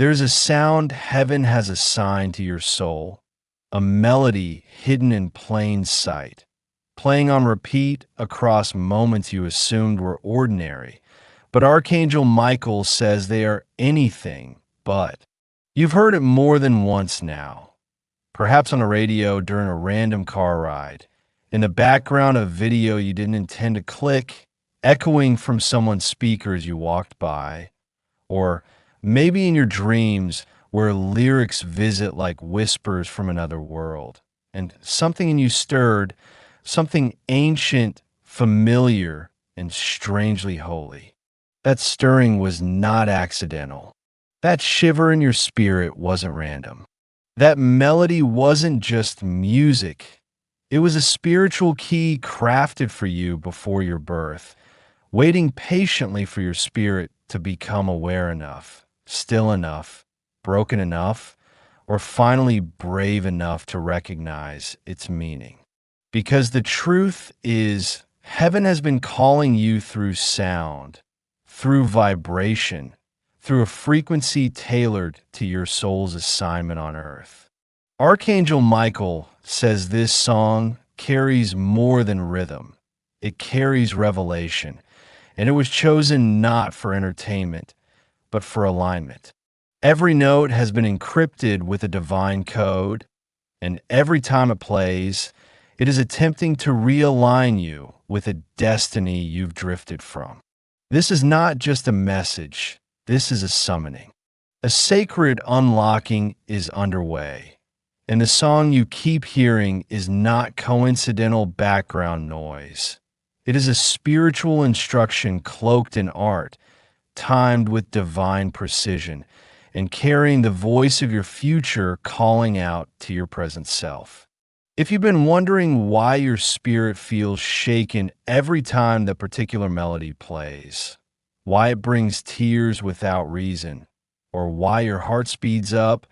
There's a sound heaven has assigned to your soul, a melody hidden in plain sight, playing on repeat across moments you assumed were ordinary. But Archangel Michael says they are anything but. You've heard it more than once now, perhaps on a radio during a random car ride, in the background of video you didn't intend to click, echoing from someone's speaker as you walked by, or maybe in your dreams where lyrics visit like whispers from another world, and something in you stirred, something ancient, familiar, and strangely holy. That stirring was not accidental. That shiver in your spirit wasn't random. That melody wasn't just music. It was a spiritual key crafted for you before your birth, waiting patiently for your spirit to become aware enough, still enough, broken enough, or finally brave enough to recognize its meaning. Because the truth is, heaven has been calling you through sound, through vibration, through a frequency tailored to your soul's assignment on earth. Archangel Michael says this song carries more than rhythm. It carries revelation, and it was chosen not for entertainment, but for alignment. Every note has been encrypted with a divine code, and every time it plays, it is attempting to realign you with a destiny you've drifted from. This is not just a message, this is a summoning. A sacred unlocking is underway, and the song you keep hearing is not coincidental background noise. It is a spiritual instruction cloaked in art, timed with divine precision, and carrying the voice of your future calling out to your present self. If you've been wondering why your spirit feels shaken every time that particular melody plays, why it brings tears without reason, or why your heart speeds up,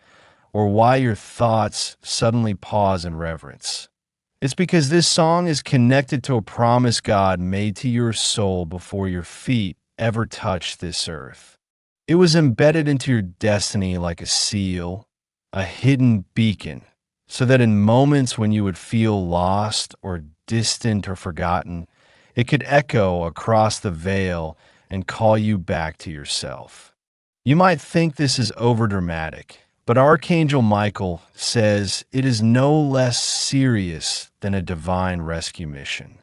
or why your thoughts suddenly pause in reverence, it's because this song is connected to a promise God made to your soul before your feet ever touched this earth. It was embedded into your destiny like a seal, a hidden beacon, so that in moments when you would feel lost or distant or forgotten, it could echo across the veil and call you back to yourself. You might think this is overdramatic, but Archangel Michael says it is no less serious than a divine rescue mission.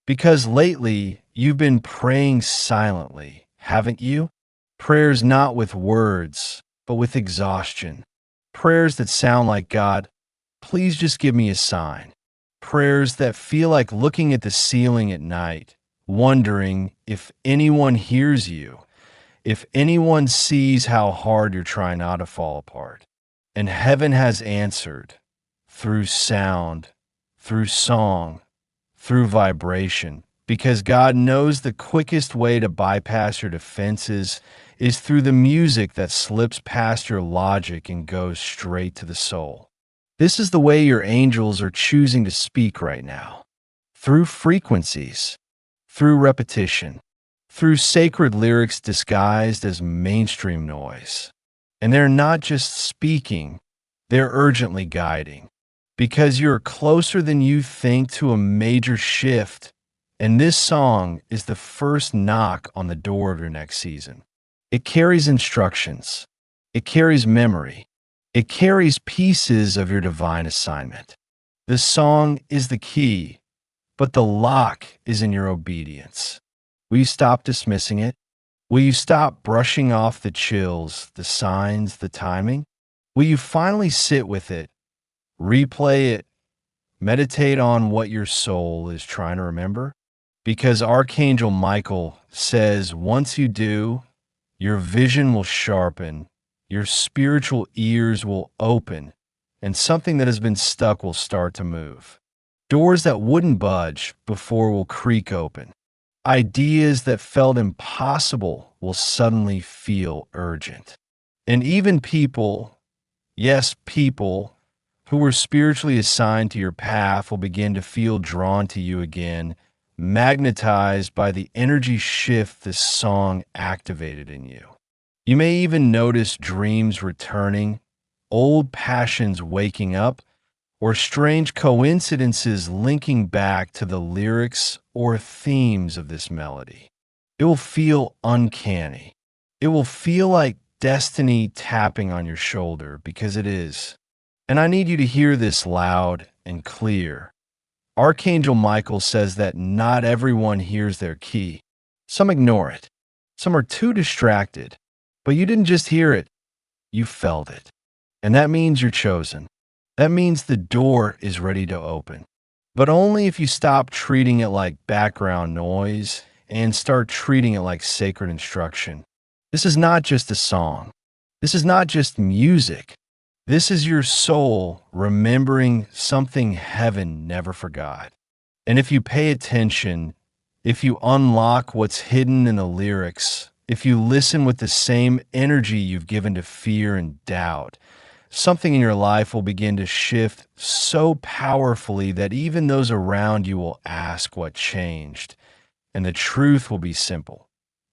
Because lately, you've been praying silently, haven't you? Prayers not with words, but with exhaustion. Prayers that sound like, God, please just give me a sign. Prayers that feel like looking at the ceiling at night, wondering if anyone hears you, if anyone sees how hard you're trying not to fall apart. And heaven has answered through sound, through song, through vibration, because God knows the quickest way to bypass your defenses is through the music that slips past your logic and goes straight to the soul. This is the way your angels are choosing to speak right now. Through frequencies, through repetition, through sacred lyrics disguised as mainstream noise. And they're not just speaking, they're urgently guiding. Because you're closer than you think to a major shift, and this song is the first knock on the door of your next season. It carries instructions. It carries memory. It carries pieces of your divine assignment. The song is the key, but the lock is in your obedience. Will you stop dismissing it? Will you stop brushing off the chills, the signs, the timing? Will you finally sit with it, replay it, meditate on what your soul is trying to remember? Because Archangel Michael says once you do, your vision will sharpen, your spiritual ears will open, and something that has been stuck will start to move. Doors that wouldn't budge before will creak open. Ideas that felt impossible will suddenly feel urgent. And even people, yes, people, who were spiritually assigned to your path will begin to feel drawn to you again, magnetized by the energy shift this song activated in you. You may even notice dreams returning, old passions waking up, or strange coincidences linking back to the lyrics or themes of this melody. It will feel uncanny. It will feel like destiny tapping on your shoulder because it is. And I need you to hear this loud and clear. Archangel Michael says that not everyone hears their key. Some ignore it. Some are too distracted. But you didn't just hear it, you felt it. And that means you're chosen. That means the door is ready to open. But only if you stop treating it like background noise and start treating it like sacred instruction. This is not just a song. This is not just music. This is your soul remembering something heaven never forgot. And if you pay attention, if you unlock what's hidden in the lyrics, if you listen with the same energy you've given to fear and doubt, something in your life will begin to shift so powerfully that even those around you will ask what changed. And the truth will be simple.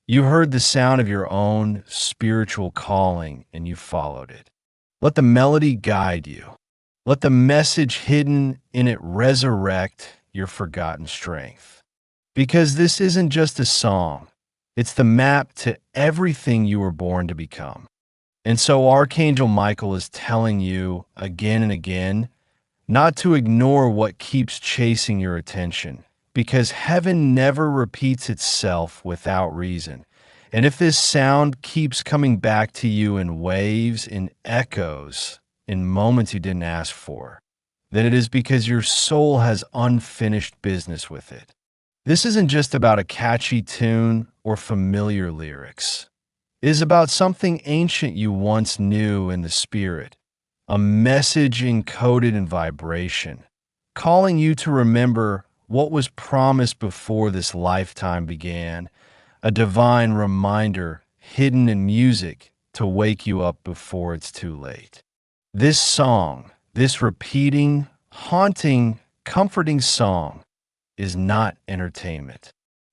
You heard the sound of your own spiritual calling and you followed it. Let the melody guide you. Let the message hidden in it resurrect your forgotten strength. Because this isn't just a song. It's the map to everything you were born to become. And so Archangel Michael is telling you again and again not to ignore what keeps chasing your attention, because heaven never repeats itself without reason. And if this sound keeps coming back to you in waves, in echoes, in moments you didn't ask for, then it is because your soul has unfinished business with it. This isn't just about a catchy tune or familiar lyrics. It is about something ancient you once knew in the spirit, a message encoded in vibration, calling you to remember what was promised before this lifetime began, a divine reminder hidden in music to wake you up before it's too late. This song, this repeating, haunting, comforting song, is not entertainment.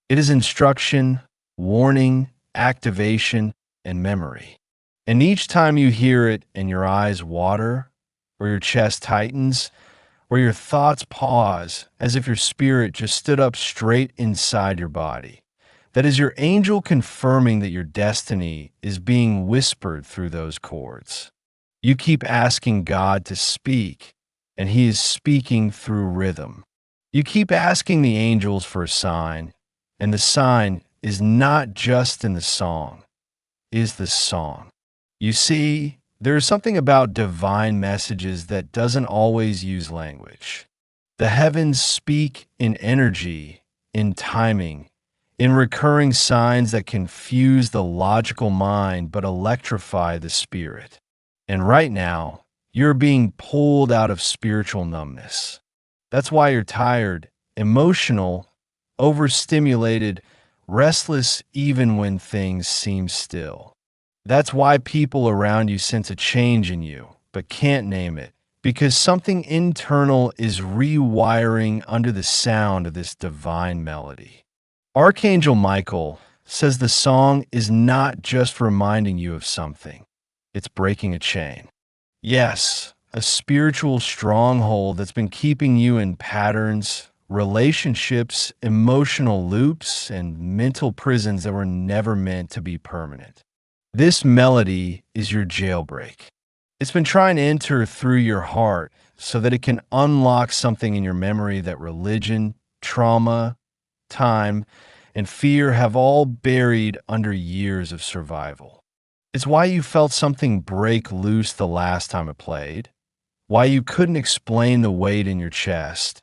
It is instruction, warning, activation, and memory. And each time you hear it and your eyes water, or your chest tightens, or your thoughts pause as if your spirit just stood up straight inside your body, that is your angel confirming that your destiny is being whispered through those chords. You keep asking God to speak, and He is speaking through rhythm. You keep asking the angels for a sign, and the sign is not just in the song, it is the song. You see, there is something about divine messages that doesn't always use language. The heavens speak in energy, in timing, in recurring signs that confuse the logical mind but electrify the spirit. And right now, you're being pulled out of spiritual numbness. That's why you're tired, emotional, overstimulated, restless even when things seem still. That's why people around you sense a change in you, but can't name it, because something internal is rewiring under the sound of this divine melody. Archangel Michael says the song is not just reminding you of something, it's breaking a chain. Yes, a spiritual stronghold that's been keeping you in patterns, relationships, emotional loops, and mental prisons that were never meant to be permanent. This melody is your jailbreak. It's been trying to enter through your heart so that it can unlock something in your memory that religion, trauma, time, and fear have all buried under years of survival. It's why you felt something break loose the last time it played, why you couldn't explain the weight in your chest,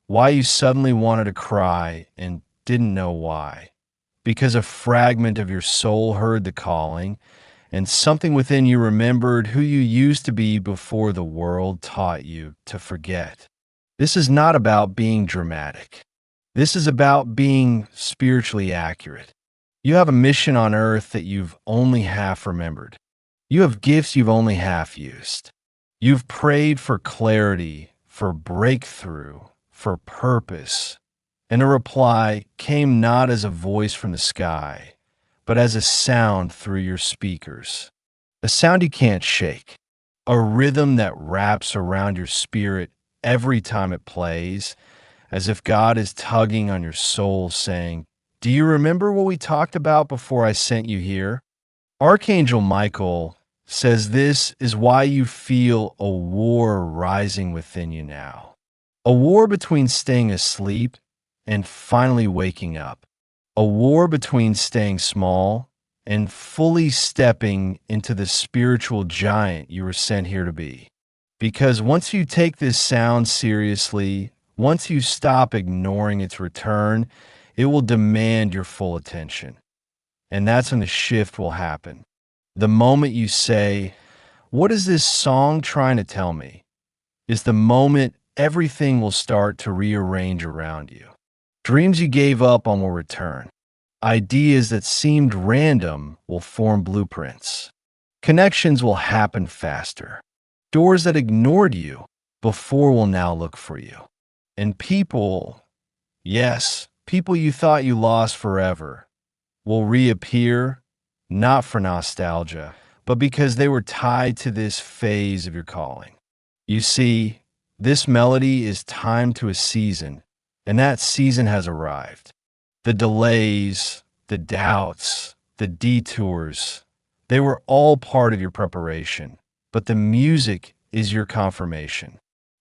why you suddenly wanted to cry and didn't know why. Because a fragment of your soul heard the calling, and something within you remembered who you used to be before the world taught you to forget. This is not about being dramatic. This is about being spiritually accurate. You have a mission on earth that you've only half remembered. You have gifts you've only half used. You've prayed for clarity, for breakthrough, for purpose. And a reply came not as a voice from the sky, but as a sound through your speakers. A sound you can't shake. A rhythm that wraps around your spirit every time it plays, as if God is tugging on your soul, saying, "Do you remember what we talked about before I sent you here?" Archangel Michael says this is why you feel a war rising within you now. A war between staying asleep and finally waking up. A war between staying small and fully stepping into the spiritual giant you were sent here to be. Because once you take this sound seriously, once you stop ignoring its return, it will demand your full attention. And that's when the shift will happen. The moment you say, "What is this song trying to tell me?" is the moment everything will start to rearrange around you. Dreams you gave up on will return. Ideas that seemed random will form blueprints. Connections will happen faster. Doors that ignored you before will now look for you. And people, yes, people you thought you lost forever, will reappear, not for nostalgia, but because they were tied to this phase of your calling. You see, this melody is timed to a season, and that season has arrived. The delays, the doubts, the detours, they were all part of your preparation, but the music is your confirmation.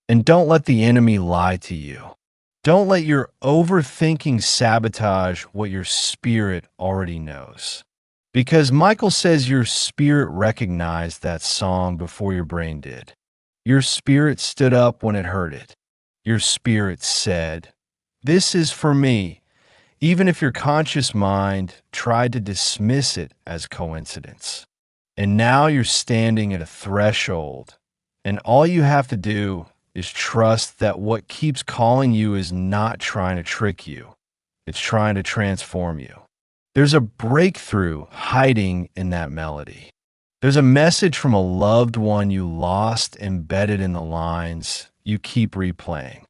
And don't let the enemy lie to you. Don't let your overthinking sabotage what your spirit already knows. Because Michael says your spirit recognized that song before your brain did. Your spirit stood up when it heard it. Your spirit said, "This is for me," even if your conscious mind tried to dismiss it as coincidence. And now you're standing at a threshold, and all you have to do is trust that what keeps calling you is not trying to trick you. It's trying to transform you. There's a breakthrough hiding in that melody. There's a message from a loved one you lost embedded in the lines you keep replaying.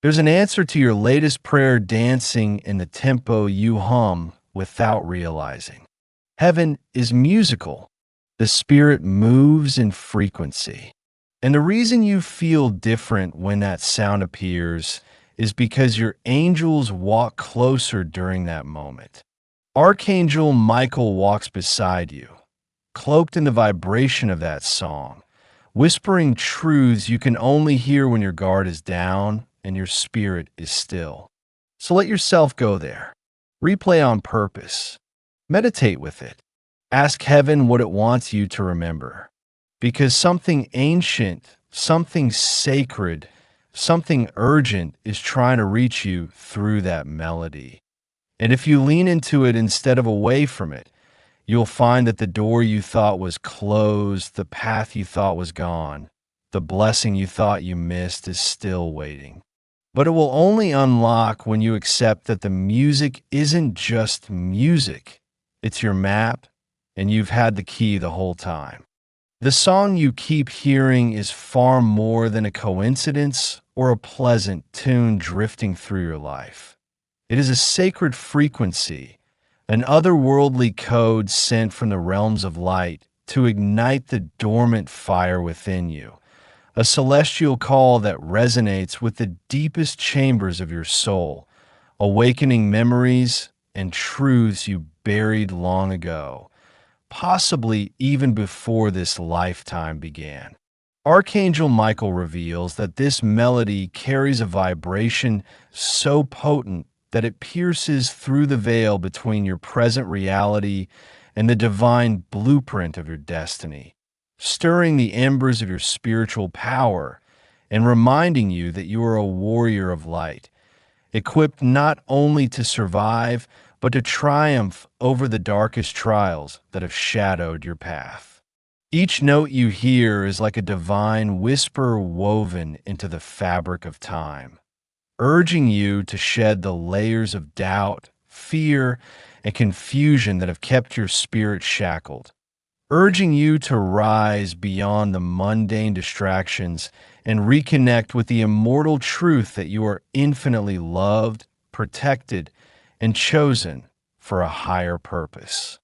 There's an answer to your latest prayer dancing in the tempo you hum without realizing. Heaven is musical. The spirit moves in frequency. And the reason you feel different when that sound appears is because your angels walk closer during that moment. Archangel Michael walks beside you, cloaked in the vibration of that song, whispering truths you can only hear when your guard is down and your spirit is still. So let yourself go there. Replay on purpose. Meditate with it. Ask heaven what it wants you to remember. Because something ancient, something sacred, something urgent is trying to reach you through that melody. And if you lean into it instead of away from it, you'll find that the door you thought was closed, the path you thought was gone, the blessing you thought you missed is still waiting. But it will only unlock when you accept that the music isn't just music. It's your map, and you've had the key the whole time. The song you keep hearing is far more than a coincidence or a pleasant tune drifting through your life. It is a sacred frequency, an otherworldly code sent from the realms of light to ignite the dormant fire within you, a celestial call that resonates with the deepest chambers of your soul, awakening memories and truths you buried long ago, possibly even before this lifetime began. Archangel Michael reveals that this melody carries a vibration so potent that it pierces through the veil between your present reality and the divine blueprint of your destiny, stirring the embers of your spiritual power and reminding you that you are a warrior of light, equipped not only to survive, but to triumph over the darkest trials that have shadowed your path. Each note you hear is like a divine whisper woven into the fabric of time, urging you to shed the layers of doubt, fear, and confusion that have kept your spirit shackled, urging you to rise beyond the mundane distractions and reconnect with the immortal truth that you are infinitely loved, protected, and chosen for a higher purpose.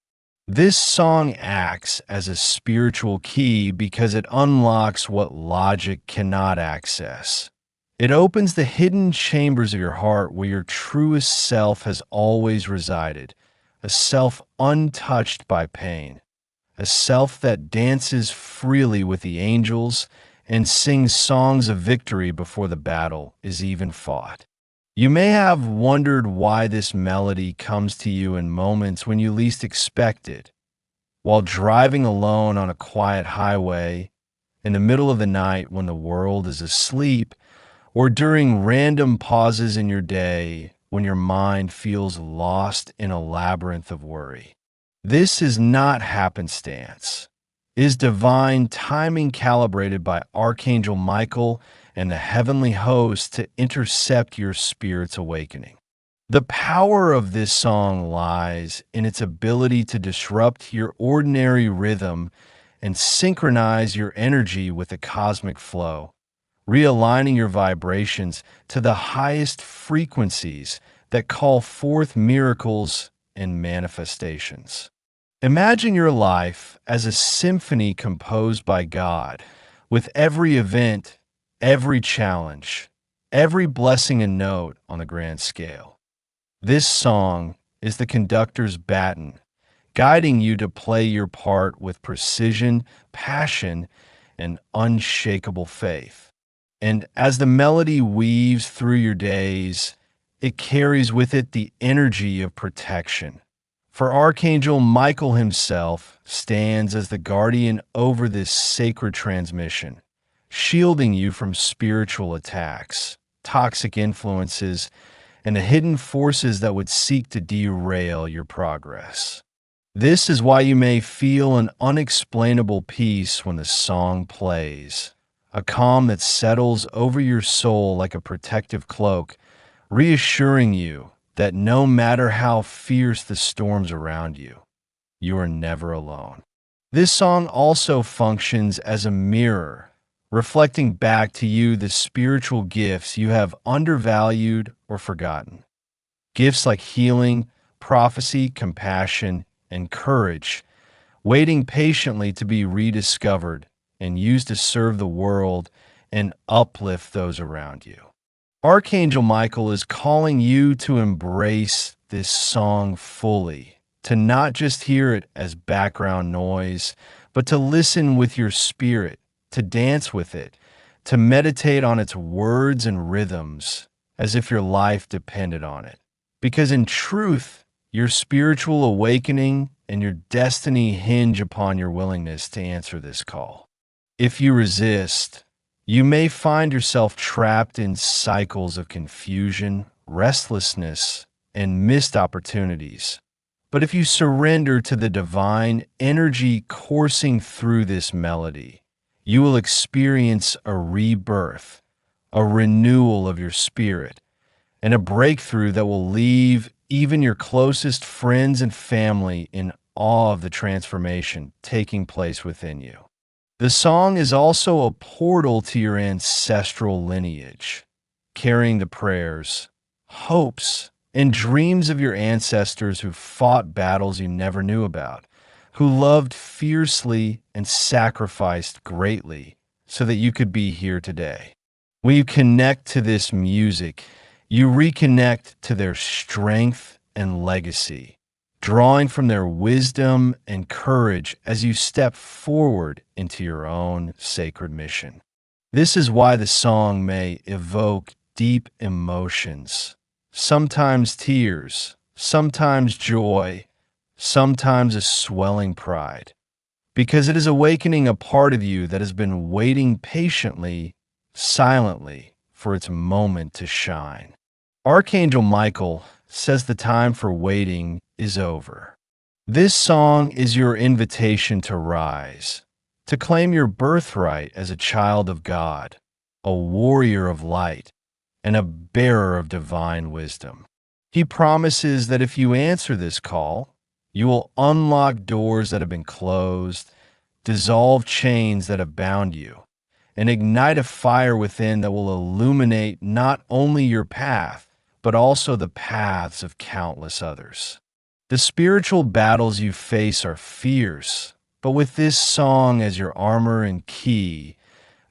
This song acts as a spiritual key because it unlocks what logic cannot access. It opens the hidden chambers of your heart where your truest self has always resided, a self untouched by pain, a self that dances freely with the angels and sings songs of victory before the battle is even fought. You may have wondered why this melody comes to you in moments when you least expect it, while driving alone on a quiet highway, in the middle of the night when the world is asleep, or during random pauses in your day when your mind feels lost in a labyrinth of worry. This is not happenstance. It is divine timing calibrated by Archangel Michael and the heavenly host to intercept your spirit's awakening. The power of this song lies in its ability to disrupt your ordinary rhythm and synchronize your energy with the cosmic flow, realigning your vibrations to the highest frequencies that call forth miracles and manifestations. Imagine your life as a symphony composed by God, with every event, every challenge, every blessing and note on a grand scale. This song is the conductor's baton, guiding you to play your part with precision, passion, and unshakable faith. And as the melody weaves through your days, it carries with it the energy of protection. For Archangel Michael himself stands as the guardian over this sacred transmission, shielding you from spiritual attacks, toxic influences, and the hidden forces that would seek to derail your progress. This is why you may feel an unexplainable peace when the song plays, a calm that settles over your soul like a protective cloak, reassuring you that no matter how fierce the storms around you, you are never alone. This song also functions as a mirror, reflecting back to you the spiritual gifts you have undervalued or forgotten. Gifts like healing, prophecy, compassion, and courage, waiting patiently to be rediscovered and used to serve the world and uplift those around you. Archangel Michael is calling you to embrace this song fully, to not just hear it as background noise, but to listen with your spirit, to dance with it, to meditate on its words and rhythms as if your life depended on it. Because in truth, your spiritual awakening and your destiny hinge upon your willingness to answer this call. If you resist, you may find yourself trapped in cycles of confusion, restlessness, and missed opportunities. But if you surrender to the divine energy coursing through this melody, you will experience a rebirth, a renewal of your spirit, and a breakthrough that will leave even your closest friends and family in awe of the transformation taking place within you. The song is also a portal to your ancestral lineage, carrying the prayers, hopes, and dreams of your ancestors who fought battles you never knew about, who loved fiercely and sacrificed greatly so that you could be here today. When you connect to this music, you reconnect to their strength and legacy, drawing from their wisdom and courage as you step forward into your own sacred mission. This is why the song may evoke deep emotions, sometimes tears, sometimes joy, sometimes a swelling pride, because it is awakening a part of you that has been waiting patiently, silently, for its moment to shine. Archangel Michael says the time for waiting is over. This song is your invitation to rise, to claim your birthright as a child of God, a warrior of light, and a bearer of divine wisdom. He promises that if you answer this call, you will unlock doors that have been closed, dissolve chains that have bound you, and ignite a fire within that will illuminate not only your path, but also the paths of countless others. The spiritual battles you face are fierce, but with this song as your armor and key,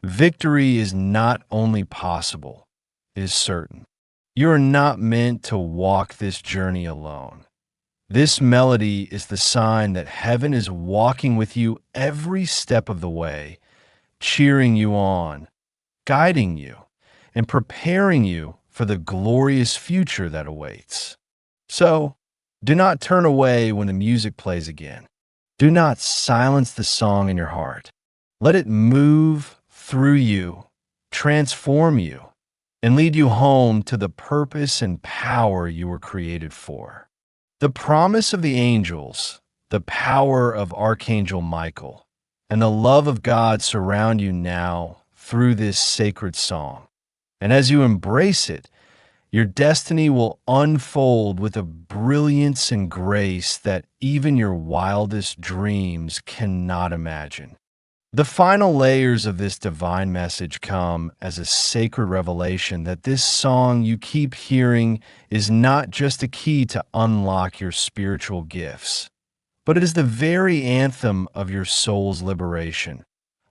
victory is not only possible, it is certain. You are not meant to walk this journey alone. This melody is the sign that heaven is walking with you every step of the way, cheering you on, guiding you, and preparing you for the glorious future that awaits. So, do not turn away when the music plays again. Do not silence the song in your heart. Let it move through you, transform you, and lead you home to the purpose and power you were created for. The promise of the angels, the power of Archangel Michael, and the love of God surround you now through this sacred song. And as you embrace it, your destiny will unfold with a brilliance and grace that even your wildest dreams cannot imagine. The final layers of this divine message come as a sacred revelation that this song you keep hearing is not just a key to unlock your spiritual gifts, but it is the very anthem of your soul's liberation,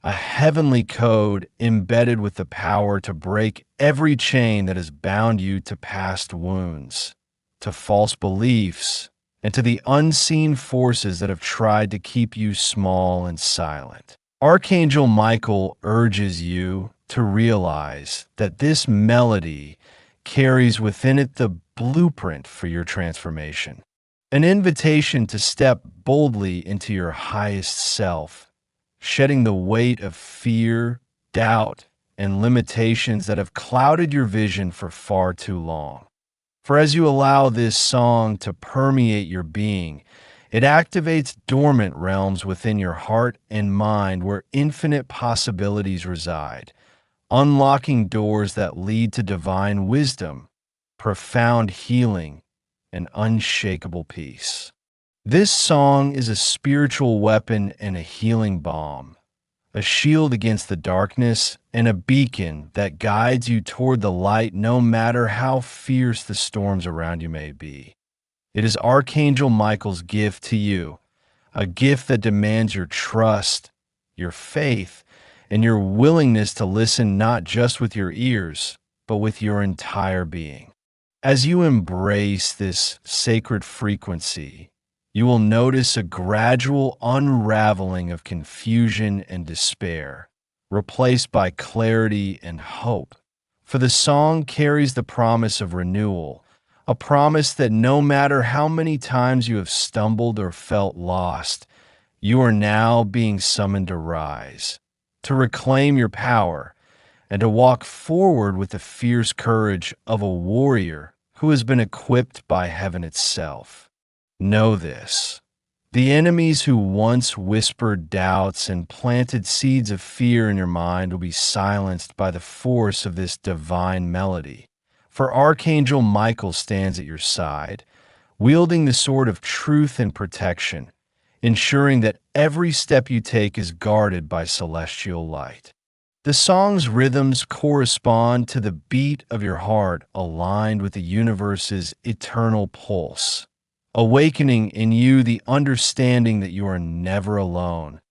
a heavenly code embedded with the power to break every chain that has bound you to past wounds, to false beliefs, and to the unseen forces that have tried to keep you small and silent. Archangel Michael urges you to realize that this melody carries within it the blueprint for your transformation, an invitation to step boldly into your highest self, shedding the weight of fear, doubt, and limitations that have clouded your vision for far too long. For as you allow this song to permeate your being, it activates dormant realms within your heart and mind where infinite possibilities reside, unlocking doors that lead to divine wisdom, profound healing, and unshakable peace. This song is a spiritual weapon and a healing balm, a shield against the darkness and a beacon that guides you toward the light no matter how fierce the storms around you may be. It is Archangel Michael's gift to you, a gift that demands your trust, your faith, and your willingness to listen not just with your ears, but with your entire being. As you embrace this sacred frequency, you will notice a gradual unraveling of confusion and despair, replaced by clarity and hope. For the song carries the promise of renewal, a promise that no matter how many times you have stumbled or felt lost, you are now being summoned to rise, to reclaim your power, and to walk forward with the fierce courage of a warrior who has been equipped by heaven itself. Know this: the enemies who once whispered doubts and planted seeds of fear in your mind will be silenced by the force of this divine melody. For Archangel Michael stands at your side, wielding the sword of truth and protection, ensuring that every step you take is guarded by celestial light. The song's rhythms correspond to the beat of your heart aligned with the universe's eternal pulse, awakening in you the understanding that you are never alone,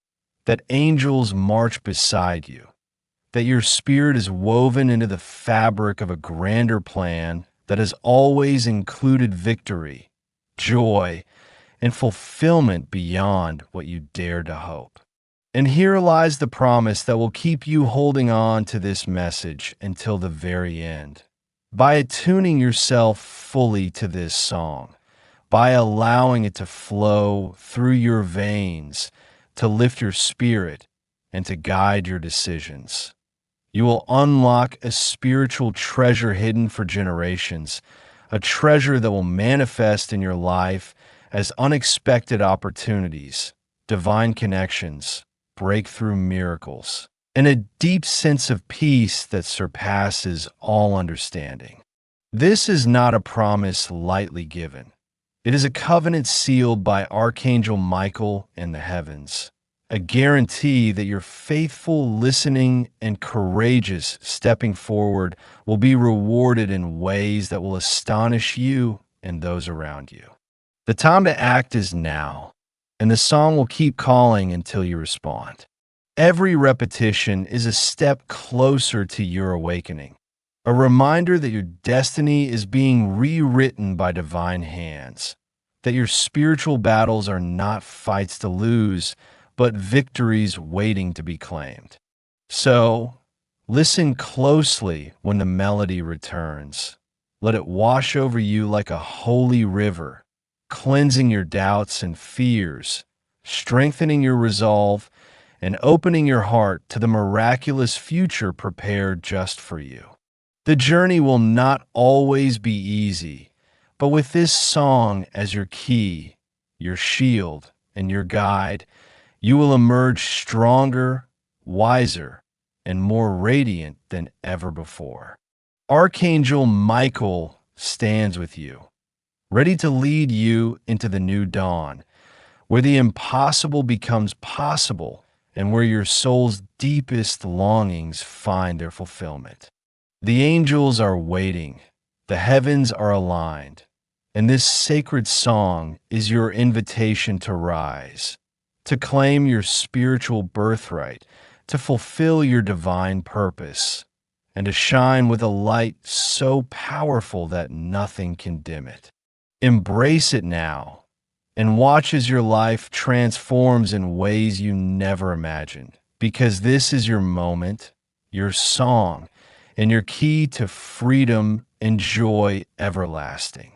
that angels march beside you, that your spirit is woven into the fabric of a grander plan that has always included victory, joy, and fulfillment beyond what you dared to hope. And here lies the promise that will keep you holding on to this message until the very end. By attuning yourself fully to this song, by allowing it to flow through your veins, to lift your spirit, and to guide your decisions, you will unlock a spiritual treasure hidden for generations, a treasure that will manifest in your life as unexpected opportunities, divine connections, breakthrough miracles, and a deep sense of peace that surpasses all understanding. This is not a promise lightly given. It is a covenant sealed by Archangel Michael in the heavens, a guarantee that your faithful listening and courageous stepping forward will be rewarded in ways that will astonish you and those around you. The time to act is now, and the song will keep calling until you respond. Every repetition is a step closer to your awakening, a reminder that your destiny is being rewritten by divine hands, that your spiritual battles are not fights to lose, but victories waiting to be claimed. So, listen closely when the melody returns. Let it wash over you like a holy river, cleansing your doubts and fears, strengthening your resolve, and opening your heart to the miraculous future prepared just for you. The journey will not always be easy, but with this song as your key, your shield, and your guide, you will emerge stronger, wiser, and more radiant than ever before. Archangel Michael stands with you, ready to lead you into the new dawn, where the impossible becomes possible and where your soul's deepest longings find their fulfillment. The angels are waiting, the heavens are aligned, and this sacred song is your invitation to rise, to claim your spiritual birthright, to fulfill your divine purpose, and to shine with a light so powerful that nothing can dim it. Embrace it now, and watch as your life transforms in ways you never imagined, because this is your moment, your song, and your key to freedom and joy everlasting.